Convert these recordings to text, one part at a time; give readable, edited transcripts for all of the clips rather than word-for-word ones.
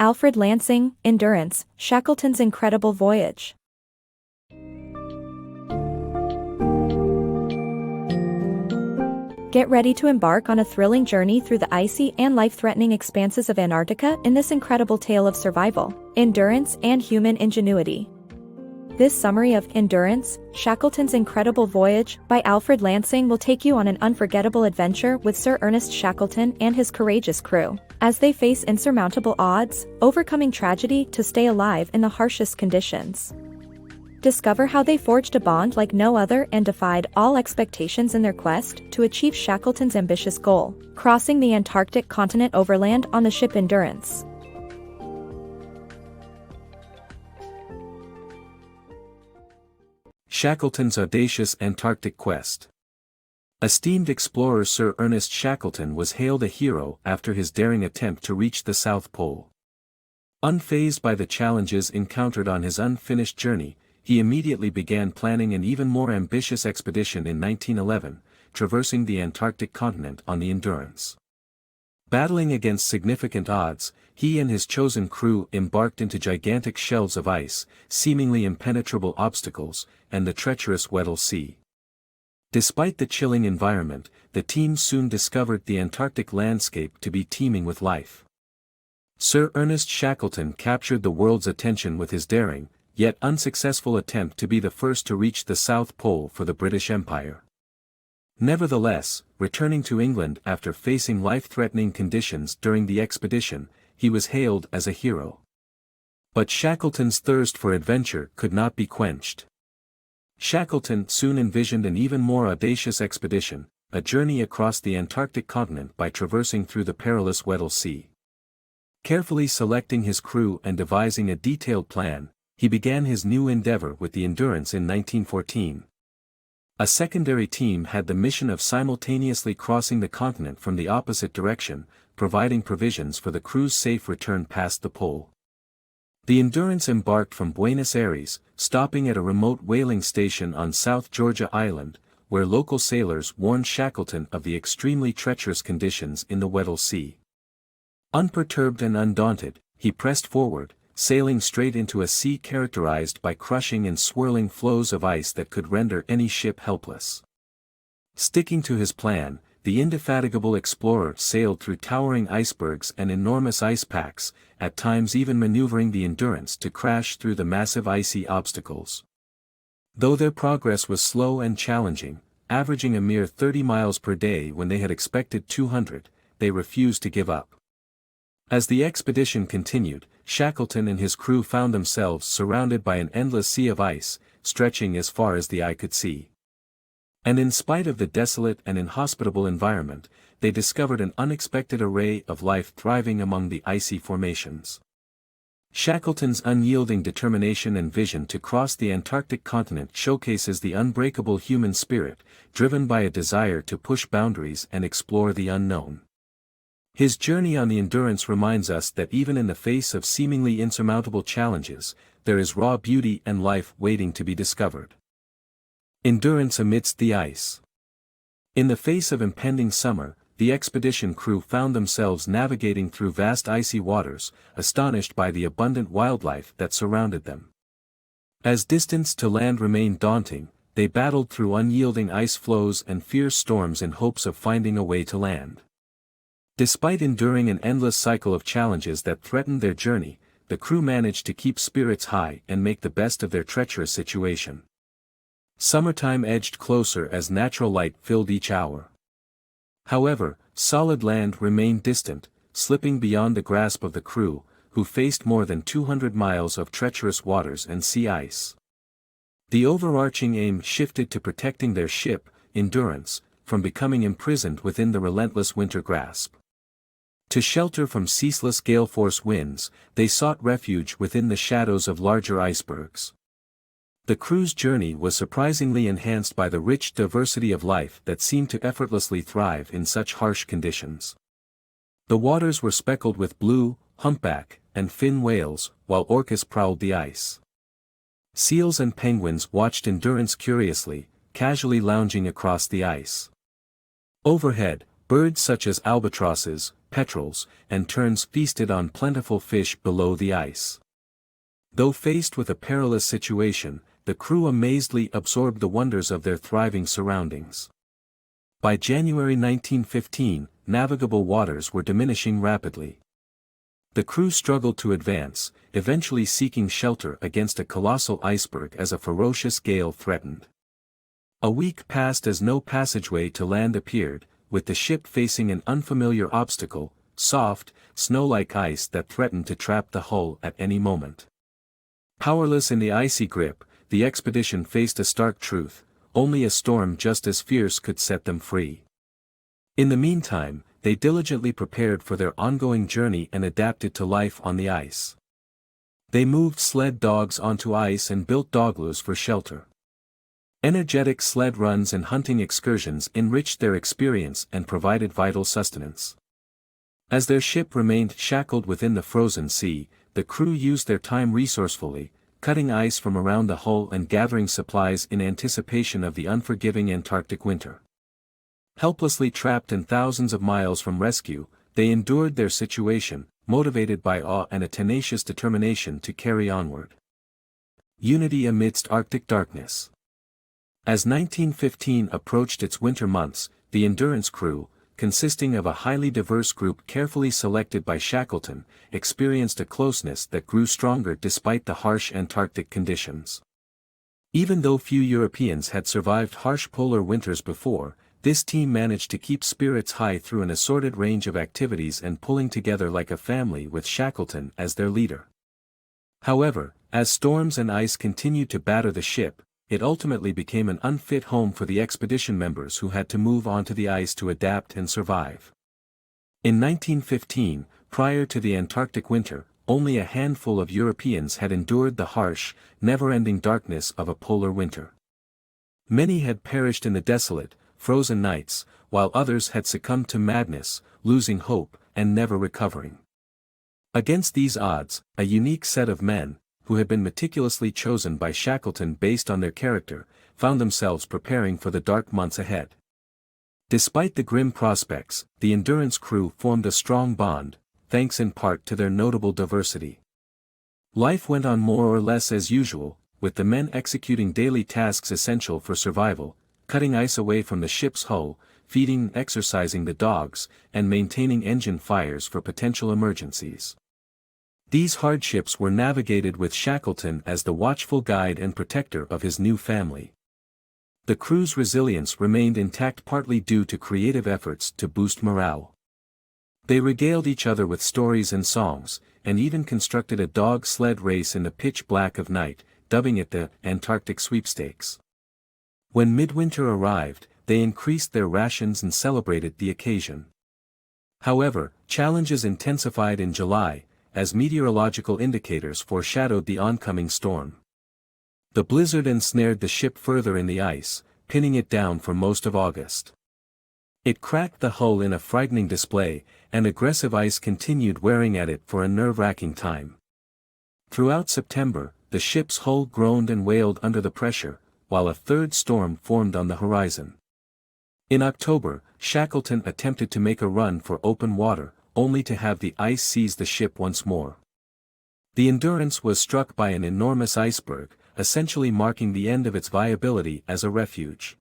Alfred Lansing, Endurance, Shackleton's Incredible Voyage. Get ready to embark on a thrilling journey through the icy and life-threatening expanses of Antarctica in this incredible tale of survival, endurance, and human ingenuity. This summary of Endurance, Shackleton's Incredible Voyage by Alfred Lansing will take you on an unforgettable adventure with Sir Ernest Shackleton and his courageous crew, as they face insurmountable odds, overcoming tragedy to stay alive in the harshest conditions. Discover how they forged a bond like no other and defied all expectations in their quest to achieve Shackleton's ambitious goal, crossing the Antarctic continent overland on the ship Endurance. Shackleton's audacious Antarctic quest. Esteemed explorer Sir Ernest Shackleton was hailed a hero after his daring attempt to reach the South Pole. Unfazed by the challenges encountered on his unfinished journey, he immediately began planning an even more ambitious expedition in 1911, traversing the Antarctic continent on the Endurance. Battling against significant odds, he and his chosen crew embarked into gigantic shelves of ice, seemingly impenetrable obstacles, and the treacherous Weddell Sea. Despite the chilling environment, the team soon discovered the Antarctic landscape to be teeming with life. Sir Ernest Shackleton captured the world's attention with his daring, yet unsuccessful attempt to be the first to reach the South Pole for the British Empire. Nevertheless, returning to England after facing life-threatening conditions during the expedition, he was hailed as a hero. But Shackleton's thirst for adventure could not be quenched. Shackleton soon envisioned an even more audacious expedition, a journey across the Antarctic continent by traversing through the perilous Weddell Sea. Carefully selecting his crew and devising a detailed plan, he began his new endeavor with the Endurance in 1914. A secondary team had the mission of simultaneously crossing the continent from the opposite direction, providing provisions for the crew's safe return past the pole. The Endurance embarked from Buenos Aires, stopping at a remote whaling station on South Georgia Island, where local sailors warned Shackleton of the extremely treacherous conditions in the Weddell Sea. Unperturbed and undaunted, he pressed forward, sailing straight into a sea characterized by crushing and swirling flows of ice that could render any ship helpless. Sticking to his plan, the indefatigable explorer sailed through towering icebergs and enormous ice packs, at times even maneuvering the Endurance to crash through the massive icy obstacles. Though their progress was slow and challenging, averaging a mere 30 miles per day when they had expected 200, they refused to give up. As the expedition continued, Shackleton and his crew found themselves surrounded by an endless sea of ice, stretching as far as the eye could see. And in spite of the desolate and inhospitable environment, they discovered an unexpected array of life thriving among the icy formations. Shackleton's unyielding determination and vision to cross the Antarctic continent showcases the unbreakable human spirit, driven by a desire to push boundaries and explore the unknown. His journey on the Endurance reminds us that even in the face of seemingly insurmountable challenges, there is raw beauty and life waiting to be discovered. Endurance amidst the ice. In the face of impending summer, the expedition crew found themselves navigating through vast icy waters, astonished by the abundant wildlife that surrounded them. As distance to land remained daunting, they battled through unyielding ice floes and fierce storms in hopes of finding a way to land. Despite enduring an endless cycle of challenges that threatened their journey, the crew managed to keep spirits high and make the best of their treacherous situation. Summertime edged closer as natural light filled each hour. However, solid land remained distant, slipping beyond the grasp of the crew, who faced more than 200 miles of treacherous waters and sea ice. The overarching aim shifted to protecting their ship, Endurance, from becoming imprisoned within the relentless winter grasp. To shelter from ceaseless gale-force winds, they sought refuge within the shadows of larger icebergs. The crew's journey was surprisingly enhanced by the rich diversity of life that seemed to effortlessly thrive in such harsh conditions. The waters were speckled with blue, humpback, and fin whales, while orcas prowled the ice. Seals and penguins watched Endurance curiously, casually lounging across the ice. Overhead, Birds such as albatrosses, petrels, and terns feasted on plentiful fish below the ice. Though faced with a perilous situation, the crew amazedly absorbed the wonders of their thriving surroundings. By January 1915, navigable waters were diminishing rapidly. The crew struggled to advance, eventually seeking shelter against a colossal iceberg as a ferocious gale threatened. A week passed as no passageway to land appeared, with the ship facing an unfamiliar obstacle, soft, snow-like ice that threatened to trap the hull at any moment. Powerless in the icy grip, the expedition faced a stark truth: only a storm just as fierce could set them free. In the meantime, they diligently prepared for their ongoing journey and adapted to life on the ice. They moved sled dogs onto ice and built dogloos for shelter. Energetic sled runs and hunting excursions enriched their experience and provided vital sustenance. As their ship remained shackled within the frozen sea, the crew used their time resourcefully, cutting ice from around the hull and gathering supplies in anticipation of the unforgiving Antarctic winter. Helplessly trapped and thousands of miles from rescue, they endured their situation, motivated by awe and a tenacious determination to carry onward. Unity amidst Arctic darkness. As 1915 approached its winter months, the Endurance crew, consisting of a highly diverse group carefully selected by Shackleton, experienced a closeness that grew stronger despite the harsh Antarctic conditions. Even though few Europeans had survived harsh polar winters before, this team managed to keep spirits high through an assorted range of activities and pulling together like a family with Shackleton as their leader. However, as storms and ice continued to batter the ship, it ultimately became an unfit home for the expedition members who had to move onto the ice to adapt and survive. In 1915, prior to the Antarctic winter, only a handful of Europeans had endured the harsh, never-ending darkness of a polar winter. Many had perished in the desolate, frozen nights, while others had succumbed to madness, losing hope, and never recovering. Against these odds, a unique set of men, who had been meticulously chosen by Shackleton based on their character, found themselves preparing for the dark months ahead. Despite the grim prospects, the Endurance crew formed a strong bond, thanks in part to their notable diversity. Life went on more or less as usual, with the men executing daily tasks essential for survival, cutting ice away from the ship's hull, feeding and exercising the dogs, and maintaining engine fires for potential emergencies. These hardships were navigated with Shackleton as the watchful guide and protector of his new family. The crew's resilience remained intact partly due to creative efforts to boost morale. They regaled each other with stories and songs, and even constructed a dog sled race in the pitch black of night, dubbing it the Antarctic Sweepstakes. When midwinter arrived, they increased their rations and celebrated the occasion. However, challenges intensified in July, as meteorological indicators foreshadowed the oncoming storm. The blizzard ensnared the ship further in the ice, pinning it down for most of August. It cracked the hull in a frightening display, and aggressive ice continued wearing at it for a nerve-wracking time. Throughout September, the ship's hull groaned and wailed under the pressure, while a third storm formed on the horizon. In October, Shackleton attempted to make a run for open water, only to have the ice seize the ship once more. The Endurance was struck by an enormous iceberg, essentially marking the end of its viability as a refuge.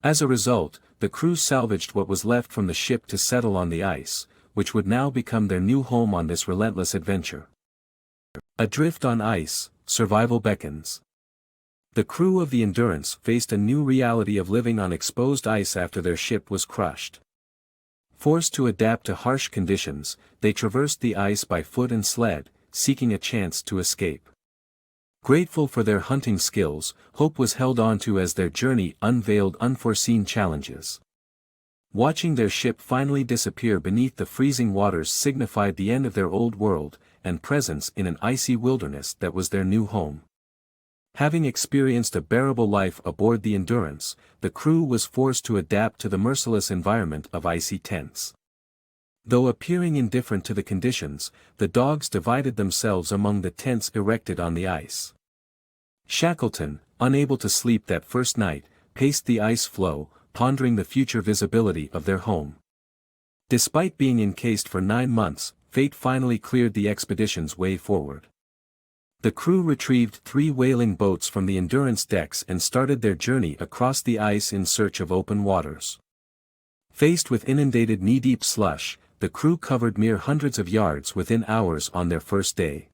As a result, the crew salvaged what was left from the ship to settle on the ice, which would now become their new home on this relentless adventure. Adrift on ice, survival beckons. The crew of the Endurance faced a new reality of living on exposed ice after their ship was crushed. Forced to adapt to harsh conditions, they traversed the ice by foot and sled, seeking a chance to escape. Grateful for their hunting skills, hope was held onto as their journey unveiled unforeseen challenges. Watching their ship finally disappear beneath the freezing waters signified the end of their old world, and presence in an icy wilderness that was their new home. Having experienced a bearable life aboard the Endurance, the crew was forced to adapt to the merciless environment of icy tents. Though appearing indifferent to the conditions, the dogs divided themselves among the tents erected on the ice. Shackleton, unable to sleep that first night, paced the ice floe, pondering the future visibility of their home. Despite being encased for 9 months, fate finally cleared the expedition's way forward. The crew retrieved 3 whaling boats from the Endurance decks and started their journey across the ice in search of open waters. Faced with inundated knee-deep slush, the crew covered mere hundreds of yards within hours on their first day.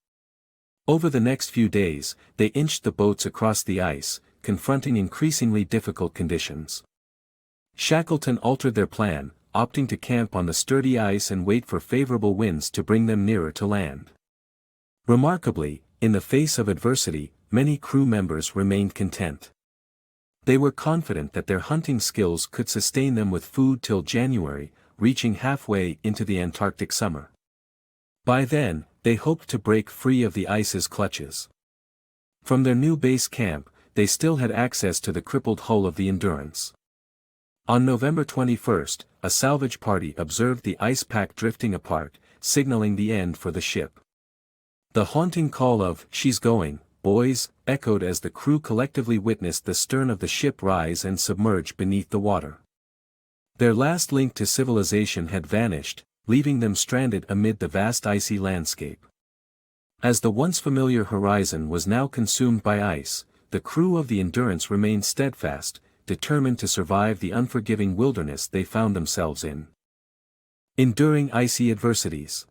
Over the next few days, they inched the boats across the ice, confronting increasingly difficult conditions. Shackleton altered their plan, opting to camp on the sturdy ice and wait for favorable winds to bring them nearer to land. Remarkably, in the face of adversity, many crew members remained content. They were confident that their hunting skills could sustain them with food till January, reaching halfway into the Antarctic summer. By then, they hoped to break free of the ice's clutches. From their new base camp, they still had access to the crippled hull of the Endurance. On November 21st, a salvage party observed the ice pack drifting apart, signaling the end for the ship. The haunting call of "She's going, boys," echoed as the crew collectively witnessed the stern of the ship rise and submerge beneath the water. Their last link to civilization had vanished, leaving them stranded amid the vast icy landscape. As the once familiar horizon was now consumed by ice, the crew of the Endurance remained steadfast, determined to survive the unforgiving wilderness they found themselves in. Enduring icy adversities.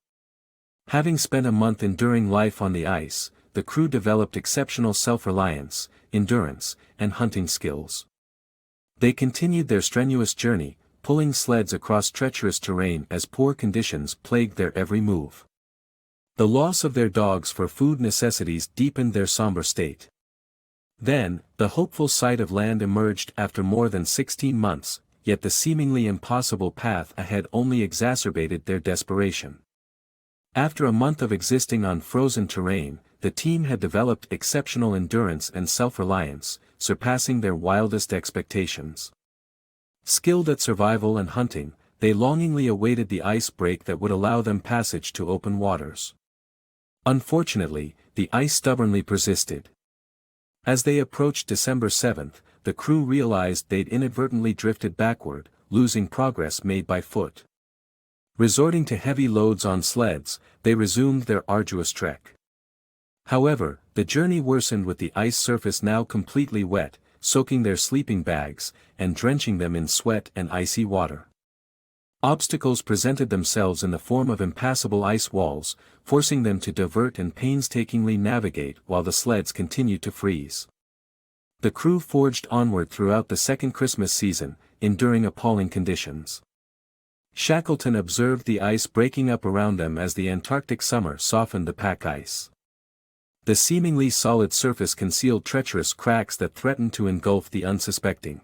Having spent a month enduring life on the ice, the crew developed exceptional self-reliance, endurance, and hunting skills. They continued their strenuous journey, pulling sleds across treacherous terrain as poor conditions plagued their every move. The loss of their dogs for food necessities deepened their somber state. Then, the hopeful sight of land emerged after more than 16 months, yet the seemingly impossible path ahead only exacerbated their desperation. After a month of existing on frozen terrain, the team had developed exceptional endurance and self-reliance, surpassing their wildest expectations. Skilled at survival and hunting, they longingly awaited the ice break that would allow them passage to open waters. Unfortunately, the ice stubbornly persisted. As they approached December 7th, the crew realized they'd inadvertently drifted backward, losing progress made by foot. Resorting to heavy loads on sleds, they resumed their arduous trek. However, the journey worsened with the ice surface now completely wet, soaking their sleeping bags, and drenching them in sweat and icy water. Obstacles presented themselves in the form of impassable ice walls, forcing them to divert and painstakingly navigate while the sleds continued to freeze. The crew forged onward throughout the second Christmas season, enduring appalling conditions. Shackleton observed the ice breaking up around them as the Antarctic summer softened the pack ice. The seemingly solid surface concealed treacherous cracks that threatened to engulf the unsuspecting.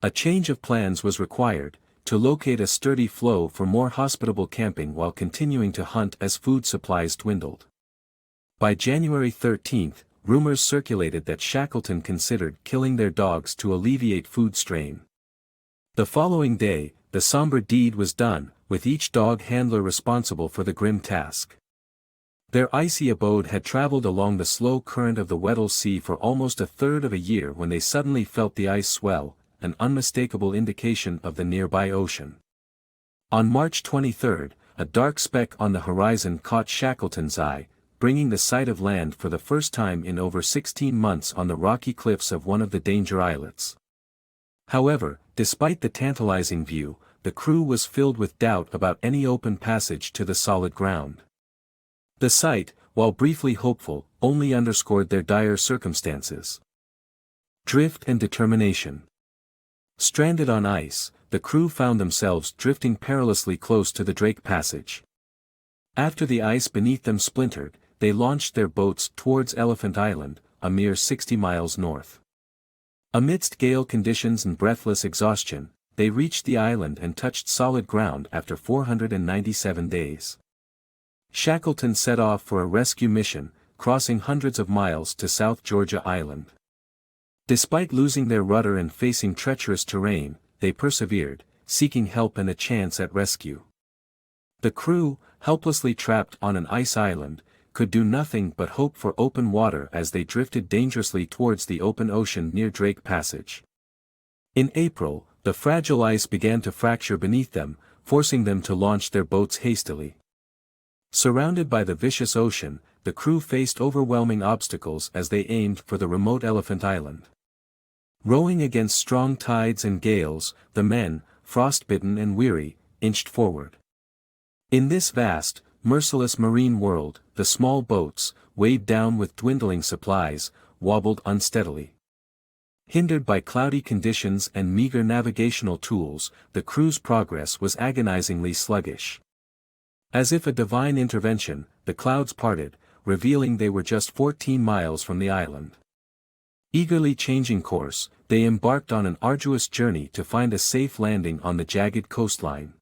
A change of plans was required, to locate a sturdy floe for more hospitable camping while continuing to hunt as food supplies dwindled. By January 13th, rumors circulated that Shackleton considered killing their dogs to alleviate food strain. The following day, the somber deed was done, with each dog handler responsible for the grim task. Their icy abode had traveled along the slow current of the Weddell Sea for almost a third of a year when they suddenly felt the ice swell, an unmistakable indication of the nearby ocean. On March 23, a dark speck on the horizon caught Shackleton's eye, bringing the sight of land for the first time in over 16 months on the rocky cliffs of one of the danger islets. However, despite the tantalizing view, the crew was filled with doubt about any open passage to the solid ground. The sight, while briefly hopeful, only underscored their dire circumstances. Drift and determination. Stranded on ice, the crew found themselves drifting perilously close to the Drake Passage. After the ice beneath them splintered, they launched their boats towards Elephant Island, a mere 60 miles north. Amidst gale conditions and breathless exhaustion, they reached the island and touched solid ground after 497 days. Shackleton set off for a rescue mission, crossing hundreds of miles to South Georgia Island. Despite losing their rudder and facing treacherous terrain, they persevered, seeking help and a chance at rescue. The crew, helplessly trapped on an ice island, could do nothing but hope for open water as they drifted dangerously towards the open ocean near Drake Passage. In April, the fragile ice began to fracture beneath them, forcing them to launch their boats hastily. Surrounded by the vicious ocean, the crew faced overwhelming obstacles as they aimed for the remote Elephant Island. Rowing against strong tides and gales, the men, frostbitten and weary, inched forward. In this vast, merciless marine world, the small boats, weighed down with dwindling supplies, wobbled unsteadily. Hindered by cloudy conditions and meager navigational tools, the crew's progress was agonizingly sluggish. As if a divine intervention, the clouds parted, revealing they were just 14 miles from the island. Eagerly changing course, they embarked on an arduous journey to find a safe landing on the jagged coastline.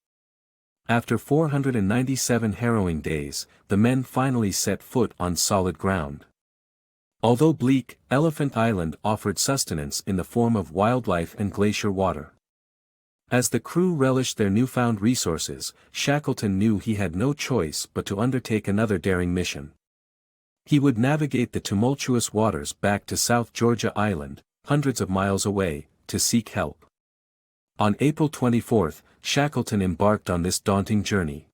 After 497 harrowing days, the men finally set foot on solid ground. Although bleak, Elephant Island offered sustenance in the form of wildlife and glacier water. As the crew relished their newfound resources, Shackleton knew he had no choice but to undertake another daring mission. He would navigate the tumultuous waters back to South Georgia Island, hundreds of miles away, to seek help. On April 24, Shackleton embarked on this daunting journey.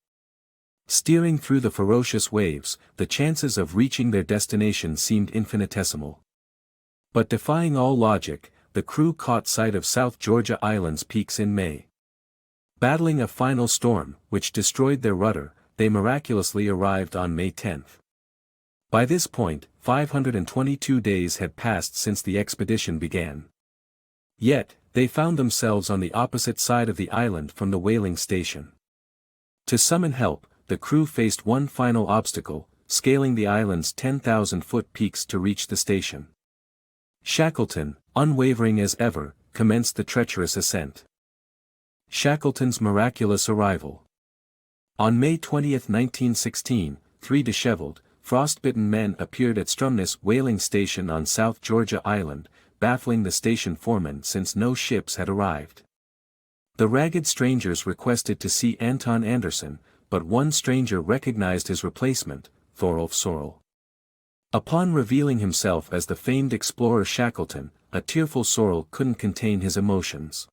Steering through the ferocious waves, the chances of reaching their destination seemed infinitesimal. But defying all logic, the crew caught sight of South Georgia Island's peaks in May. Battling a final storm, which destroyed their rudder, they miraculously arrived on May 10. By this point, 522 days had passed since the expedition began. Yet, they found themselves on the opposite side of the island from the whaling station. To summon help, the crew faced one final obstacle, scaling the island's 10,000-foot peaks to reach the station. Shackleton, unwavering as ever, commenced the treacherous ascent. Shackleton's miraculous arrival. On May 20, 1916, 3 disheveled, frostbitten men appeared at Stromness whaling station on South Georgia Island, baffling the station foreman since no ships had arrived. The ragged strangers requested to see Anton Anderson, but one stranger recognized his replacement, Thorolf Sorel. Upon revealing himself as the famed explorer Shackleton, a tearful Sorel couldn't contain his emotions.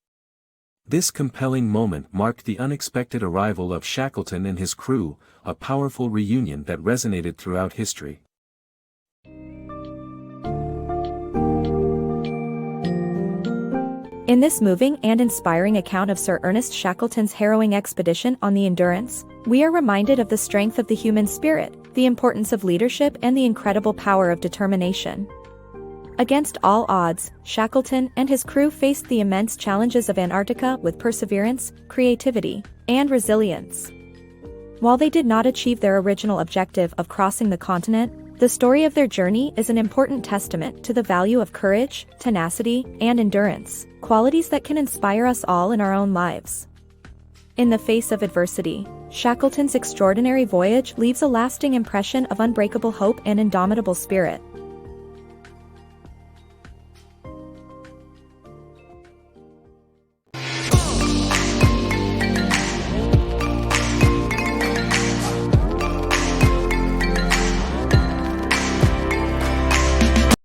This compelling moment marked the unexpected arrival of Shackleton and his crew, a powerful reunion that resonated throughout history. In this moving and inspiring account of Sir Ernest Shackleton's harrowing expedition on the Endurance, we are reminded of the strength of the human spirit, the importance of leadership, and the incredible power of determination. Against all odds, Shackleton and his crew faced the immense challenges of Antarctica with perseverance, creativity, and resilience. While they did not achieve their original objective of crossing the continent, the story of their journey is an important testament to the value of courage, tenacity, and endurance, qualities that can inspire us all in our own lives. In the face of adversity, Shackleton's extraordinary voyage leaves a lasting impression of unbreakable hope and indomitable spirit.